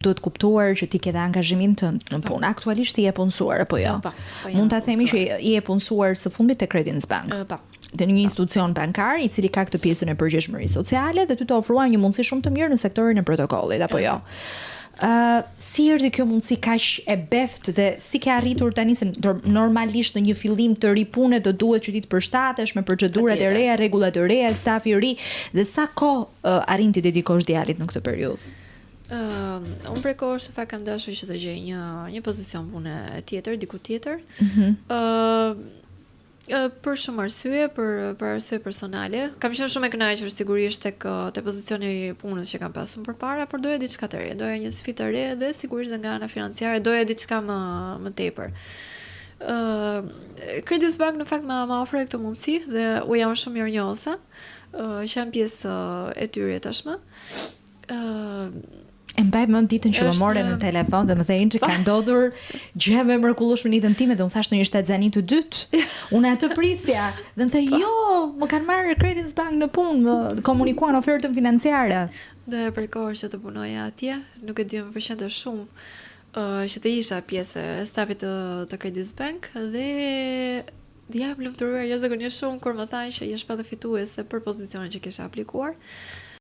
duhet kuptuar që ti ke dhe angazhimin tënd në punë. Aktualisht i je punësuar apo jo? Mund ta themi që i je punësuar së fundit te Creditbank. Të një institucion bankar i cili ka këtë pjesën e përgjegjshmërisë sociale dhe ty të ofruar një mundësi shumë të mirë në sektorin e protokollit apo jo? Si erdhi kjo mundësi kaq e beft dhe si ke arritur tani se normalisht në një fillim të ri pune do duhet që ti të përshtatesh me procedurat e reja, rregullat e reja, stafi i ri dhe sa kohë arrin ti dedikosh djalit në këtë periudhë? Unë prej kohësh së kam dashur që të gjej një pozicion pune tjetër, diku tjetër. Për shumë arsye, për arsye personale. Kam qenë shumë e kënaqur sigurisht tek pozicioni i punës që kam pasur përpara, por doja diçka të re, doja një sfidë të re dhe sigurisht dhe nga ana financiare doja diçka më tepër. Creditbank në fakt ma ofroi këtë mundësi dhe u jam shumë mirënjohëse. Që jam pjesë e tyre tashmë. E mbaj mend ditën që më more në telefon dhe më thënë që ka ndodhur gjë më mrekullueshme në jetën time dhe unë thash në një shtatzani të dytë. Unë atë prisja dhe më thënë jo, më kanë marrë Creditbank në punë, më komunikuan ofertën financiare. Doja për kohë që të punoja atje, nuk e di më pëlqente shumë që të isha pjesë e stafit të Creditbank dhe jam lumturuar jashtëzakonisht shumë kur më thanë që je shpallë fituese për pozicionin që kisha aplikuar.